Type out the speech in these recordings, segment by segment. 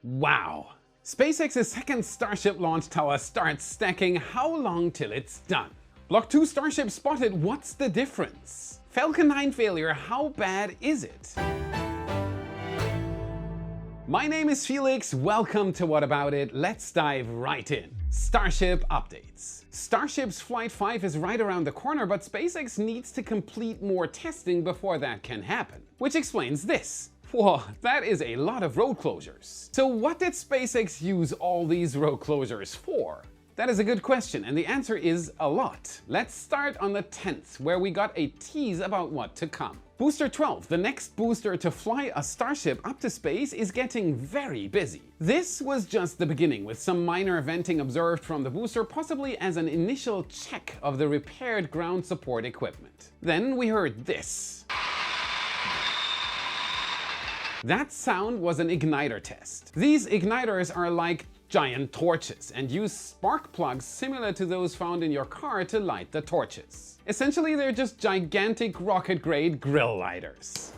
Wow! SpaceX's second Starship Launch Tower starts stacking. How long till it's done? Block 2 Starship spotted. What's the difference? Falcon 9 failure. How bad is it? My name is Felix. Welcome to What About It? Let's dive right in. Starship updates. Starship's Flight 5 is right around the corner, but SpaceX needs to complete more testing before that can happen. Which explains this. Whoa, that is a lot of road closures. So what did SpaceX use all these road closures for? That is a good question, and the answer is a lot. Let's start on the 10th, where we got a tease about what to come. Booster 12, the next booster to fly a Starship up to space, is getting very busy. This was just the beginning, with some minor venting observed from the booster, possibly as an initial check of the repaired ground support equipment. Then we heard this. That sound was an igniter test. These igniters are like giant torches and use spark plugs similar to those found in your car to light the torches. Essentially, they're just gigantic rocket-grade grill lighters.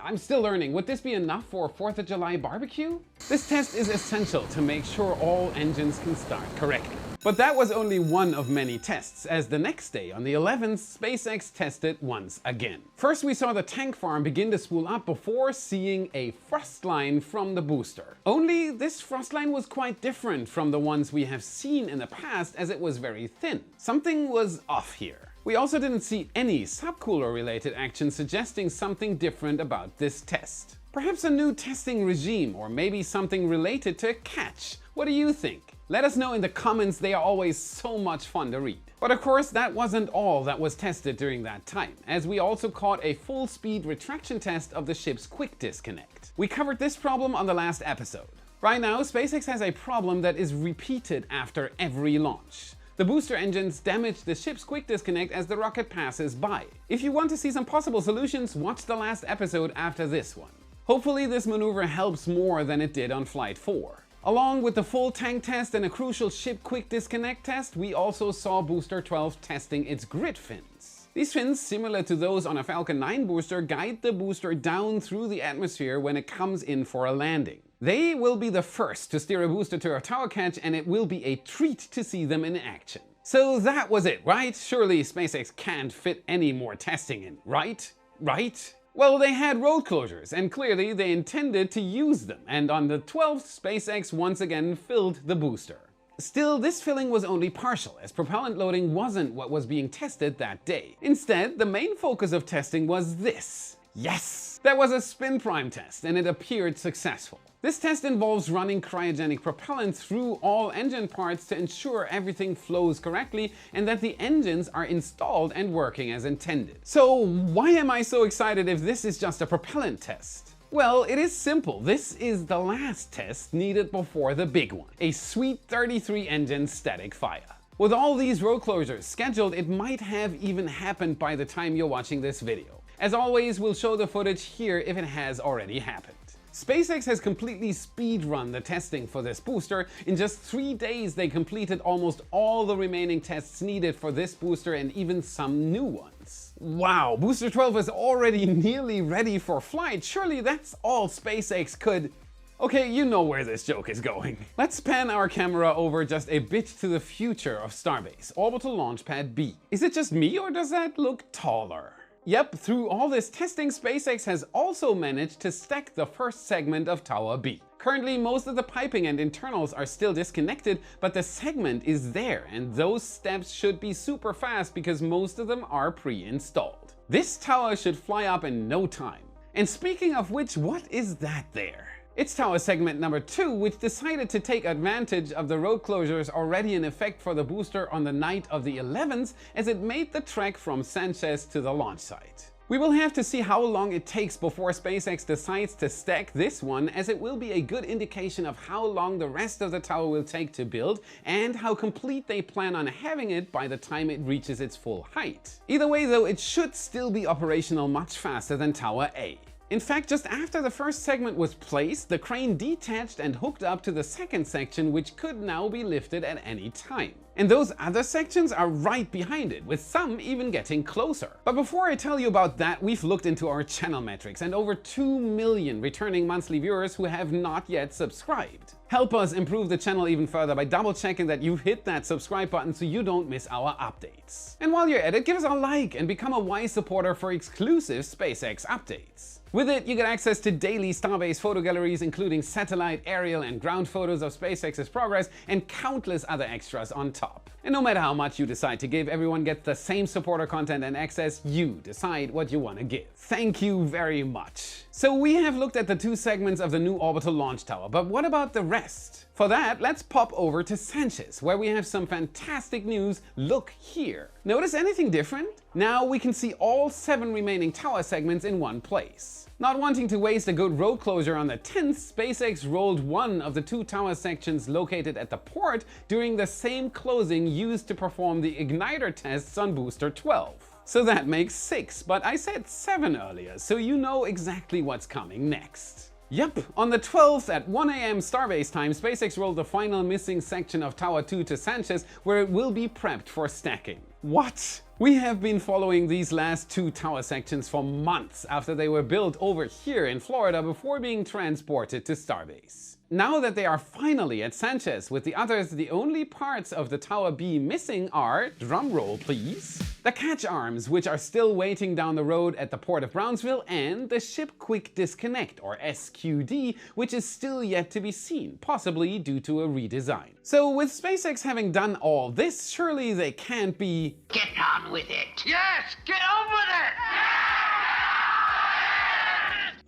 I'm still learning. Would this be enough for 4th of July barbecue? This test is essential to make sure all engines can start correctly. But that was only one of many tests, as the next day, on the 11th, SpaceX tested once again. First, we saw the tank farm begin to spool up before seeing a thrust line from the booster. Only this thrust line was quite different from the ones we have seen in the past, as it was very thin. Something was off here. We also didn't see any subcooler related action suggesting something different about this test. Perhaps a new testing regime, or maybe something related to a catch. What do you think? Let us know in the comments, they are always so much fun to read. But of course, that wasn't all that was tested during that time, as we also caught a full speed retraction test of the ship's quick disconnect. We covered this problem on the last episode. Right now, SpaceX has a problem that is repeated after every launch. The booster engines damage the ship's quick disconnect as the rocket passes by. If you want to see some possible solutions, watch the last episode after this one. Hopefully this maneuver helps more than it did on Flight 4. Along with the full tank test and a crucial ship quick disconnect test, we also saw Booster 12 testing its grid fins. These fins, similar to those on a Falcon 9 booster, guide the booster down through the atmosphere when it comes in for a landing. They will be the first to steer a booster to a tower catch, and it will be a treat to see them in action. So that was it, right? Surely SpaceX can't fit any more testing in, right? Right? Well, they had road closures, and clearly they intended to use them, and on the 12th, SpaceX once again filled the booster. Still, this filling was only partial, as propellant loading wasn't what was being tested that day. Instead, the main focus of testing was this. Yes! That was a spin prime test, and it appeared successful. This test involves running cryogenic propellant through all engine parts to ensure everything flows correctly and that the engines are installed and working as intended. So why am I so excited if this is just a propellant test? Well, it is simple. This is the last test needed before the big one, a sweet 33 engine static fire. With all these road closures scheduled, it might have even happened by the time you're watching this video. As always, we'll show the footage here if it has already happened. SpaceX has completely speedrun the testing for this booster. In just 3 days, they completed almost all the remaining tests needed for this booster and even some new ones. Wow, Booster 12 is already nearly ready for flight. Surely that's all SpaceX could... Okay, you know where this joke is going. Let's pan our camera over just a bit to the future of Starbase, Orbital Launch Pad B. Is it just me, or does that look taller? Yep, through all this testing, SpaceX has also managed to stack the first segment of Tower B. Currently, most of the piping and internals are still disconnected, but the segment is there, and those steps should be super fast because most of them are pre-installed. This tower should fly up in no time. And speaking of which, what is that there? It's tower segment number 2, which decided to take advantage of the road closures already in effect for the booster on the night of the 11th, as it made the trek from Sanchez to the launch site. We will have to see how long it takes before SpaceX decides to stack this one, as it will be a good indication of how long the rest of the tower will take to build and how complete they plan on having it by the time it reaches its full height. Either way though, it should still be operational much faster than Tower A. In fact, just after the first segment was placed, the crane detached and hooked up to the second section, which could now be lifted at any time. And those other sections are right behind it, with some even getting closer. But before I tell you about that, we've looked into our channel metrics and over 2 million returning monthly viewers who have not yet subscribed. Help us improve the channel even further by double checking that you've hit that subscribe button so you don't miss our updates. And while you're at it, give us a like and become a wise supporter for exclusive SpaceX updates. With it, you get access to daily Starbase photo galleries, including satellite, aerial, and ground photos of SpaceX's progress, and countless other extras on top. And no matter how much you decide to give, everyone gets the same supporter content and access. You decide what you want to give. Thank you very much. So we have looked at the 2 segments of the new orbital launch tower, but what about the rest? For that, let's pop over to Sanchez, where we have some fantastic news. Look here. Notice anything different? Now we can see all 7 remaining tower segments in one place. Not wanting to waste a good road closure on the 10th, SpaceX rolled one of the 2 tower sections located at the port during the same closing used to perform the igniter tests on booster 12. So that makes 6, but I said 7 earlier, so you know exactly what's coming next. Yep, on the 12th at 1 AM Starbase time, SpaceX rolled the final missing section of Tower 2 to Sanchez, where it will be prepped for stacking. What? We have been following these last 2 tower sections for months after they were built over here in Florida before being transported to Starbase. Now that they are finally at Sanchez with the others, the only parts of the Tower B missing are, drumroll please, the catch arms, which are still waiting down the road at the port of Brownsville, and the Ship Quick Disconnect, or SQD, which is still yet to be seen, possibly due to a redesign. So with SpaceX having done all this, surely they can't be... Get on with it! Yes, get on with it!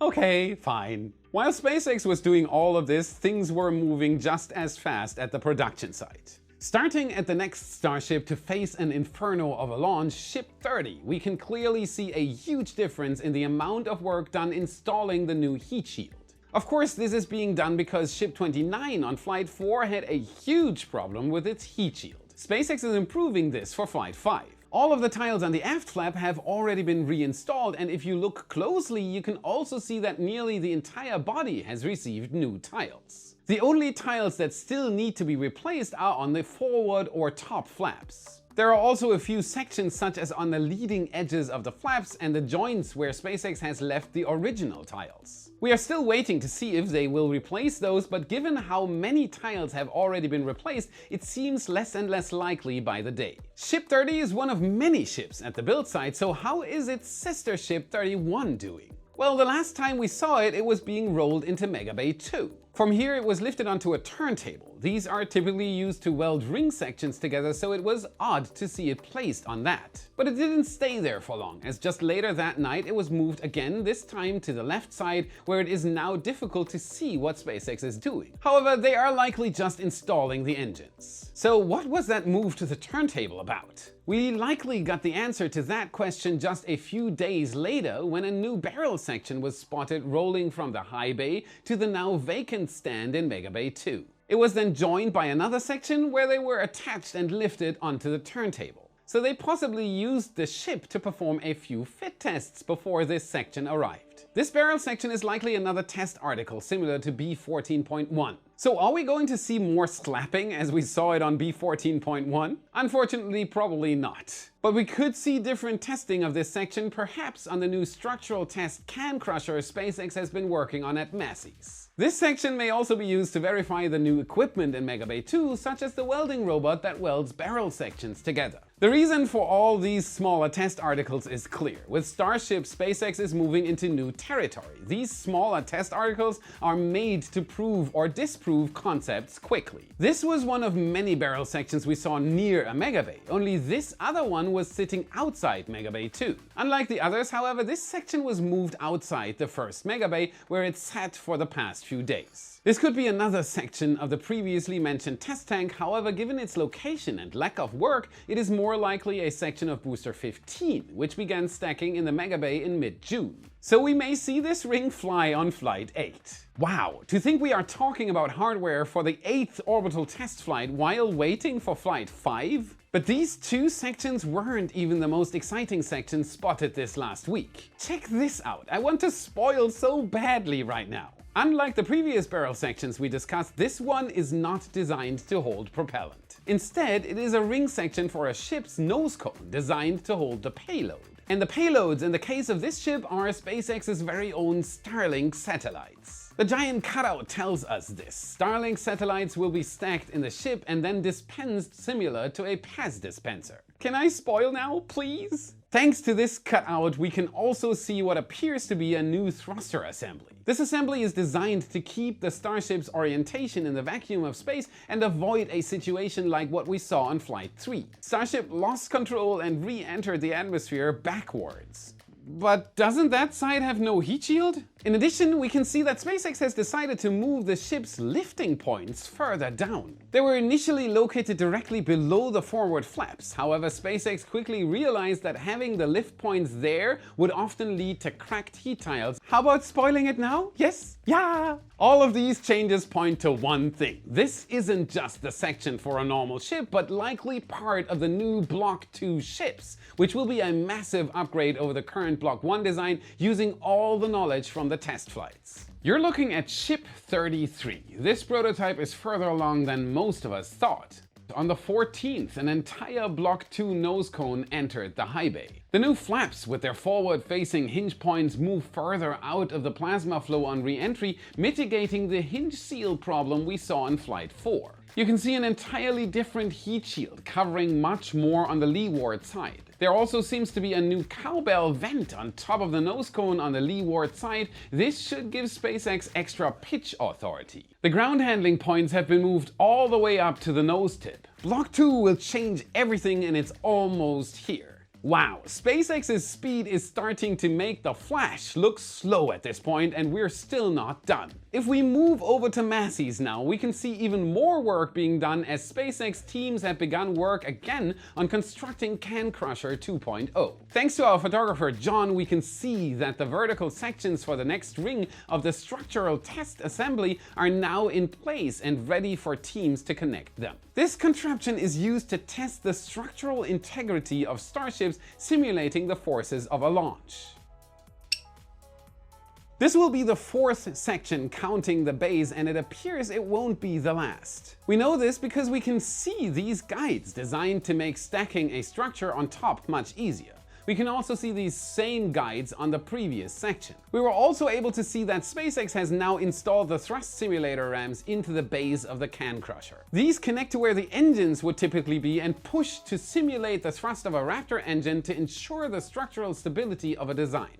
Okay, fine. While SpaceX was doing all of this, things were moving just as fast at the production site. Starting at the next Starship to face an inferno of a launch, Ship 30, we can clearly see a huge difference in the amount of work done installing the new heat shield. Of course, this is being done because Ship 29 on Flight 4 had a huge problem with its heat shield. SpaceX is improving this for Flight 5. All of the tiles on the aft flap have already been reinstalled, and if you look closely, you can also see that nearly the entire body has received new tiles. The only tiles that still need to be replaced are on the forward or top flaps. There are also a few sections such as on the leading edges of the flaps and the joints where SpaceX has left the original tiles. We are still waiting to see if they will replace those, but given how many tiles have already been replaced, it seems less and less likely by the day. Ship 30 is one of many ships at the build site, so how is its sister ship 31 doing? Well, the last time we saw it, it was being rolled into Mega Bay 2. From here it was lifted onto a turntable. These are typically used to weld ring sections together, so it was odd to see it placed on that. But it didn't stay there for long, as just later that night it was moved again, this time to the left side, where it is now difficult to see what SpaceX is doing. However, they are likely just installing the engines. So what was that move to the turntable about? We likely got the answer to that question just a few days later when a new barrel section was spotted rolling from the high bay to the now vacant stand in Mega Bay 2. It was then joined by another section where they were attached and lifted onto the turntable. So they possibly used the ship to perform a few fit tests before this section arrived. This barrel section is likely another test article similar to B14.1. So are we going to see more slapping as we saw it on B14.1? Unfortunately, probably not. But we could see different testing of this section, perhaps on the new structural test can crusher SpaceX has been working on at Massey's. This section may also be used to verify the new equipment in Mega Bay 2, such as the welding robot that welds barrel sections together. The reason for all these smaller test articles is clear. With Starship, SpaceX is moving into new territory. These smaller test articles are made to prove or disprove concepts quickly. This was one of many barrel sections we saw near a Mega Bay, only this other one was sitting outside Mega Bay 2. Unlike the others, however, this section was moved outside the first Mega Bay, where it sat for the past few days. This could be another section of the previously mentioned test tank, however, given its location and lack of work, it is more more likely a section of booster 15, which began stacking in the Mega Bay in mid-June. So we may see this ring fly on Flight 8. Wow, to think we are talking about hardware for the 8th orbital test flight while waiting for Flight 5? But these two sections weren't even the most exciting sections spotted this last week. Check this out, I want to spoil so badly right now. Unlike the previous barrel sections we discussed, this one is not designed to hold propellant. Instead, it is a ring section for a ship's nose cone designed to hold the payload. And the payloads in the case of this ship are SpaceX's very own Starlink satellites. The giant cutout tells us this. Starlink satellites will be stacked in the ship and then dispensed similar to a Pez dispenser. Can I spoil now, please? Thanks to this cutout, we can also see what appears to be a new thruster assembly. This assembly is designed to keep the Starship's orientation in the vacuum of space and avoid a situation like what we saw on Flight 3. Starship lost control and re-entered the atmosphere backwards. But doesn't that side have no heat shield? In addition, we can see that SpaceX has decided to move the ship's lifting points further down. They were initially located directly below the forward flaps. However, SpaceX quickly realized that having the lift points there would often lead to cracked heat tiles. How about spoiling it now? Yes? Yeah! All of these changes point to one thing. This isn't just the section for a normal ship, but likely part of the new Block 2 ships, which will be a massive upgrade over the current Block 1 design using all the knowledge from the test flights. You're looking at Ship 33. This prototype is further along than most of us thought. On the 14th, an entire Block 2 nose cone entered the high bay. The new flaps with their forward-facing hinge points move further out of the plasma flow on re-entry, mitigating the hinge seal problem we saw in Flight 4. You can see an entirely different heat shield covering much more on the leeward side. There also seems to be a new cowbell vent on top of the nose cone on the leeward side. This should give SpaceX extra pitch authority. The ground handling points have been moved all the way up to the nose tip. Block 2 will change everything and it's almost here. Wow, SpaceX's speed is starting to make the Flash look slow at this point, and we're still not done. If we move over to Massey's now, we can see even more work being done as SpaceX teams have begun work again on constructing Can Crusher 2.0. Thanks to our photographer John, we can see that the vertical sections for the next ring of the structural test assembly are now in place and ready for teams to connect them. This contraption is used to test the structural integrity of starships simulating the forces of a launch. This will be the fourth section counting the bays, and it appears it won't be the last. We know this because we can see these guides designed to make stacking a structure on top much easier. We can also see these same guides on the previous section. We were also able to see that SpaceX has now installed the thrust simulator rams into the base of the Can Crusher. These connect to where the engines would typically be and push to simulate the thrust of a Raptor engine to ensure the structural stability of a design.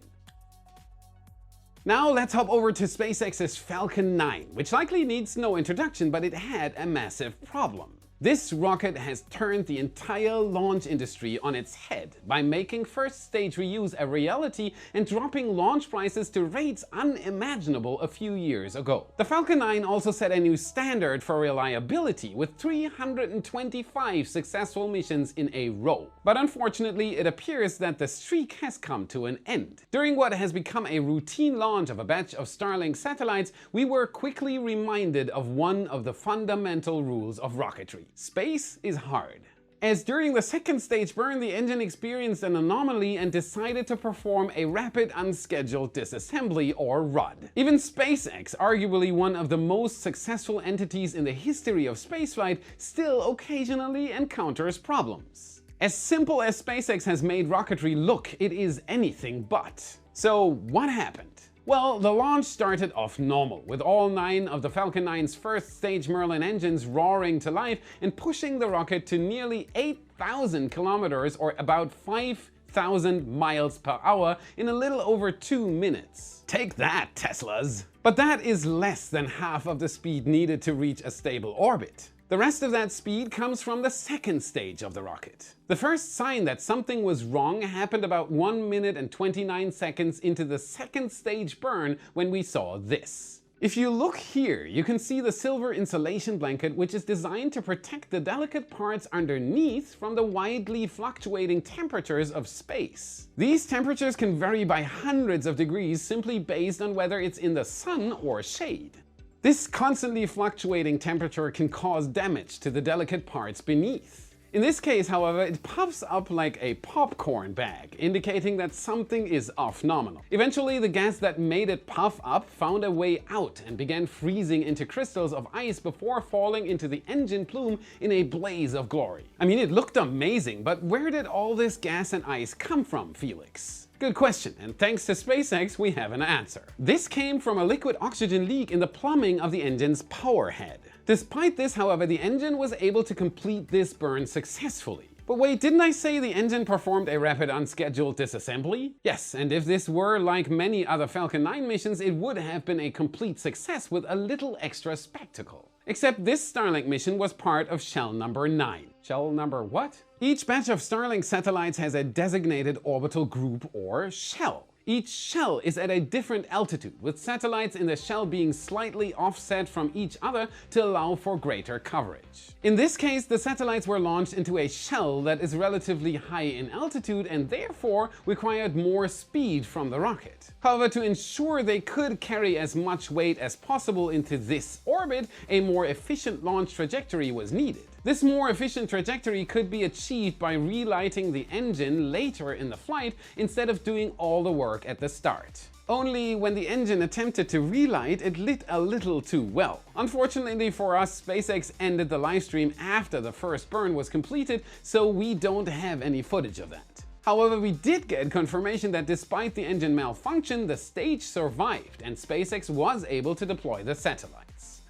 Now let's hop over to SpaceX's Falcon 9, which likely needs no introduction, but it had a massive problem. This rocket has turned the entire launch industry on its head by making first stage reuse a reality and dropping launch prices to rates unimaginable a few years ago. The Falcon 9 also set a new standard for reliability with 325 successful missions in a row. But unfortunately, it appears that the streak has come to an end. During what has become a routine launch of a batch of Starlink satellites, we were quickly reminded of one of the fundamental rules of rocketry. Space is hard. As during the second stage burn, the engine experienced an anomaly and decided to perform a rapid unscheduled disassembly, or RUD. Even SpaceX, arguably one of the most successful entities in the history of spaceflight, still occasionally encounters problems. As simple as SpaceX has made rocketry look, it is anything but. So what happened? Well, the launch started off normal, with all 9 of the Falcon 9's first stage Merlin engines roaring to life and pushing the rocket to nearly 8,000 kilometers or about 5,000 miles per hour in a little over 2 minutes. Take that, Teslas! But that is less than half of the speed needed to reach a stable orbit. The rest of that speed comes from the second stage of the rocket. The first sign that something was wrong happened about 1 minute and 29 seconds into the second stage burn when we saw this. If you look here, you can see the silver insulation blanket, which is designed to protect the delicate parts underneath from the widely fluctuating temperatures of space. These temperatures can vary by hundreds of degrees simply based on whether it's in the sun or shade. This constantly fluctuating temperature can cause damage to the delicate parts beneath. In this case, however, it puffs up like a popcorn bag, indicating that something is off nominal. Eventually, the gas that made it puff up found a way out and began freezing into crystals of ice before falling into the engine plume in a blaze of glory. I mean, it looked amazing, but where did all this gas and ice come from, Felix? Good question, and thanks to SpaceX, we have an answer. This came from a liquid oxygen leak in the plumbing of the engine's power head. Despite this, however, the engine was able to complete this burn successfully. But wait, didn't I say the engine performed a rapid unscheduled disassembly? Yes, and if this were like many other Falcon 9 missions, it would have been a complete success with a little extra spectacle. Except this Starlink mission was part of shell number 9. Shell number what? Each batch of Starlink satellites has a designated orbital group or shell. Each shell is at a different altitude, with satellites in the shell being slightly offset from each other to allow for greater coverage. In this case, the satellites were launched into a shell that is relatively high in altitude and therefore required more speed from the rocket. However, to ensure they could carry as much weight as possible into this orbit, a more efficient launch trajectory was needed. This more efficient trajectory could be achieved by relighting the engine later in the flight instead of doing all the work at the start. Only when the engine attempted to relight, it lit a little too well. Unfortunately for us, SpaceX ended the livestream after the first burn was completed, so we don't have any footage of that. However, we did get confirmation that despite the engine malfunction, the stage survived and SpaceX was able to deploy the satellites.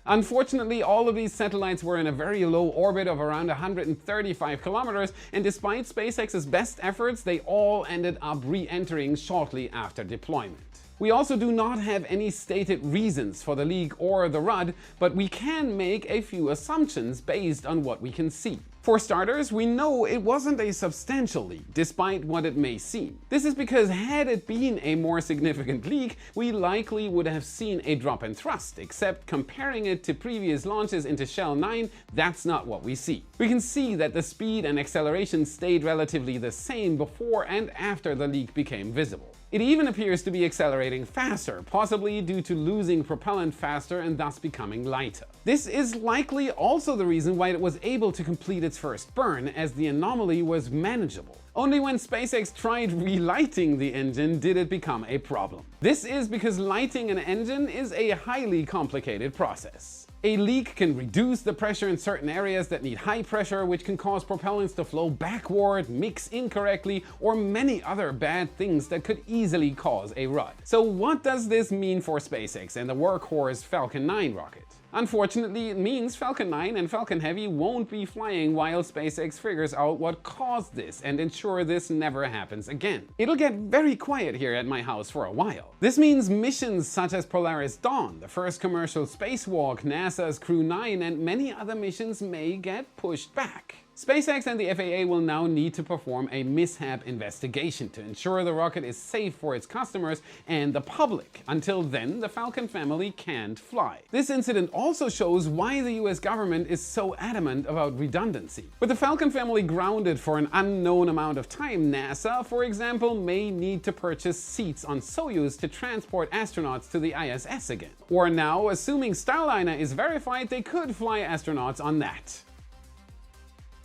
Unfortunately, all of these satellites were in a very low orbit of around 135 kilometers, and despite SpaceX's best efforts, they all ended up re-entering shortly after deployment. We also do not have any stated reasons for the leak or the RUD, but we can make a few assumptions based on what we can see. For starters, we know it wasn't a substantial leak, despite what it may seem. This is because had it been a more significant leak, we likely would have seen a drop in thrust, except comparing it to previous launches into Shell 9, that's not what we see. We can see that the speed and acceleration stayed relatively the same before and after the leak became visible. It even appears to be accelerating faster, possibly due to losing propellant faster and thus becoming lighter. This is likely also the reason why it was able to complete its first burn, as the anomaly was manageable. Only when SpaceX tried relighting the engine did it become a problem. This is because lighting an engine is a highly complicated process. A leak can reduce the pressure in certain areas that need high pressure, which can cause propellants to flow backward, mix incorrectly, or many other bad things that could easily cause a RUD. So what does this mean for SpaceX and the workhorse Falcon 9 rocket? Unfortunately, it means Falcon 9 and Falcon Heavy won't be flying while SpaceX figures out what caused this and ensure this never happens again. It'll get very quiet here at my house for a while. This means missions such as Polaris Dawn, the first commercial spacewalk, NASA's Crew 9, and many other missions may get pushed back. SpaceX and the FAA will now need to perform a mishap investigation to ensure the rocket is safe for its customers and the public. Until then, the Falcon family can't fly. This incident also shows why the US government is so adamant about redundancy. With the Falcon family grounded for an unknown amount of time, NASA, for example, may need to purchase seats on Soyuz to transport astronauts to the ISS again. Or now, assuming Starliner is verified, they could fly astronauts on that.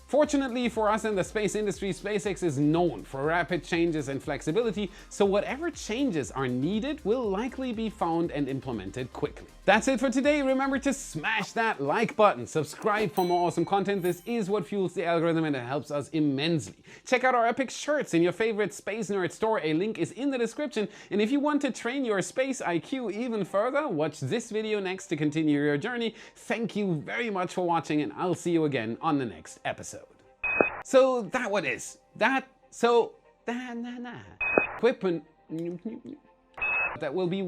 Fortunately for us in the space industry, SpaceX is known for rapid changes and flexibility, so whatever changes are needed will likely be found and implemented quickly. That's it for today. Remember to smash that like button, subscribe for more awesome content. This is what fuels the algorithm and it helps us immensely. Check out our epic shirts in your favorite Space Nerd store. A link is in the description. And if you want to train your space IQ even further, watch this video next to continue your journey. Thank you very much for watching, and I'll see you again on the next episode. So that what is that? So equipment that will be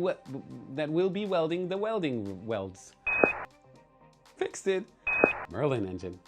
welding the welding welds. Fixed it. Merlin engine.